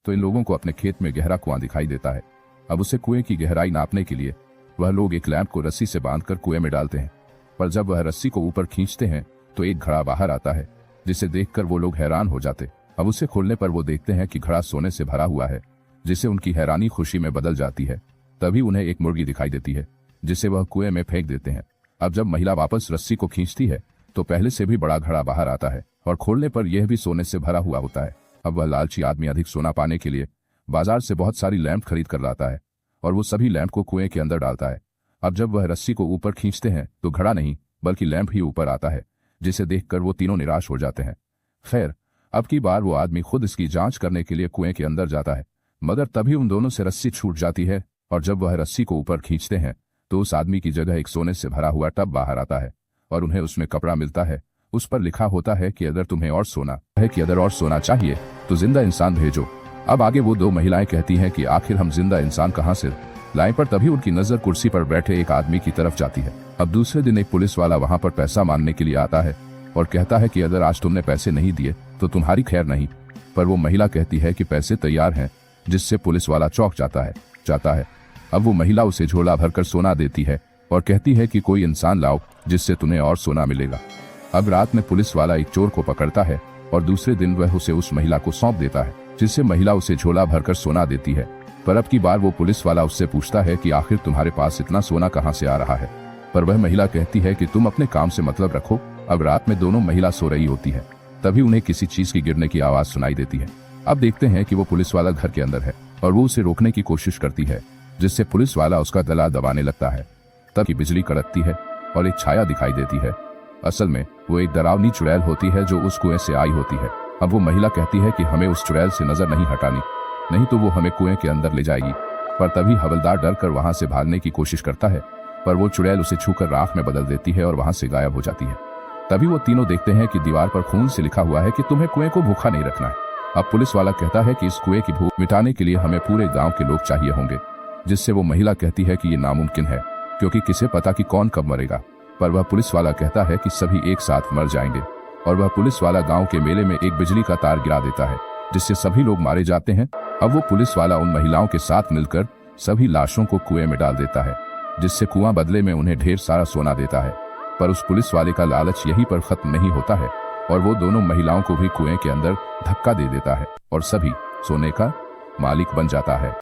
तो इन लोगों को अपने खेत में गहरा कुआं दिखाई देता है। अब उसे कुएं की गहराई नापने के लिए वह लोग एक लैंप को रस्सी से बांधकर कुएं में डालते हैं, पर जब वह रस्सी को ऊपर खींचते हैं तो एक घड़ा बाहर आता है, जिसे देखकर वो लोग हैरान हो जाते। अब उसे खोलने पर वो देखते हैं कि घड़ा सोने से भरा हुआ है, जिससे उनकी हैरानी खुशी में बदल जाती है। तभी उन्हें एक मुर्गी दिखाई देती है, जिसे वह कुएं में फेंक देते हैं। अब जब महिला वापस रस्सी को खींचती है तो पहले से भी बड़ा घड़ा बाहर आता है और खोलने पर यह भी सोने से भरा हुआ होता है। अब वह लालची आदमी अधिक सोना पाने के लिए बाजार से बहुत सारी लैंप खरीद कर लाता है और वो सभी लैंप को कुएं के अंदर डालता है। अब जब वह रस्सी को ऊपर खींचते हैं तो घड़ा नहीं बल्कि लैंप ही ऊपर आता है, जिसे देखकर वो तीनों निराश हो जाते हैं। खैर, अब की बार वो आदमी खुद इसकी जांच करने के लिए कुएं के अंदर जाता है, मगर तभी उन दोनों से रस्सी छूट जाती है और जब वह रस्सी को ऊपर खींचते हैं तो उस आदमी की जगह एक सोने से भरा हुआ टब बाहर आता है और उन्हें उसमें कपड़ा मिलता है। उस पर लिखा होता है कि अगर तुम्हें और सोना चाहिए तो जिंदा इंसान भेजो। अब आगे वो दो महिलाएं कहती हैं कि आखिर हम जिंदा इंसान कहां से लाएं, पर तभी उनकी नजर कुर्सी पर बैठे एक आदमी की तरफ जाती है। अब दूसरे दिन एक पुलिस वाला वहां पर पैसा मांगने के लिए आता है और कहता है कि अगर आज तुमने पैसे नहीं दिए तो तुम्हारी खैर नहीं। पर वो महिला कहती है कि पैसे तैयार हैं, जिससे पुलिस वाला चौंक जाता है। अब वो महिला उसे झोला भरकर सोना देती है और कहती है कि कोई इंसान लाओ जिससे तुम्हें और सोना मिलेगा। अब रात में पुलिस वाला एक चोर को पकड़ता है और दूसरे दिन वह उसे उस महिला को सौंप देता है, जिससे महिला उसे झोला भरकर सोना देती है। पर अब की बार वो पुलिस वाला उससे पूछता है कि आखिर तुम्हारे पास इतना सोना कहां से आ रहा है, पर वह महिला कहती है कि तुम अपने काम से मतलब रखो। अब रात में दोनों महिला सो रही होती है, तभी उन्हें किसी चीज की गिरने की आवाज सुनाई देती है। अब देखते हैं कि वो पुलिस वाला घर के अंदर है और वो उसे रोकने की कोशिश करती है, जिससे पुलिस वाला उसका गला दबाने लगता है। तभी बिजली कड़कती है और एक छाया दिखाई देती है। असल में वो एक डरावनी चुड़ैल होती है जो उस कुएं से आई होती है। अब वो महिला कहती है कि हमें उस चुड़ैल से नजर नहीं हटानी, नहीं तो वो हमें कुएं के अंदर ले जाएगी। पर तभी हवलदार डर कर वहां से भागने की कोशिश करता है, पर वो चुड़ैल उसे छूकर राख में बदल देती है और वहां से गायब हो जाती है। तभी वो तीनों देखते हैं कि दीवार पर खून से लिखा हुआ है कि तुम्हें कुएं को भूखा नहीं रखना है। अब पुलिस वाला कहता है कि इस कुएं की भूख मिटाने के लिए हमें पूरे गांव के लोग चाहिए होंगे, जिससे वो महिला कहती है कि ये नामुमकिन है, क्योंकि किसे पता कि कौन कब मरेगा। पर वह पुलिस वाला कहता है कि सभी एक साथ मर जाएंगे और वह पुलिस वाला गांव के मेले में एक बिजली का तार गिरा देता है, जिससे सभी लोग मारे जाते हैं। अब वो पुलिस वाला उन महिलाओं के साथ मिलकर सभी लाशों को कुएं में डाल देता है, जिससे कुआं बदले में उन्हें ढेर सारा सोना देता है। पर उस पुलिस वाले का लालच यहीं पर खत्म नहीं होता है और वो दोनों महिलाओं को भी कुएं के अंदर धक्का दे देता है और सभी सोने का मालिक बन जाता है।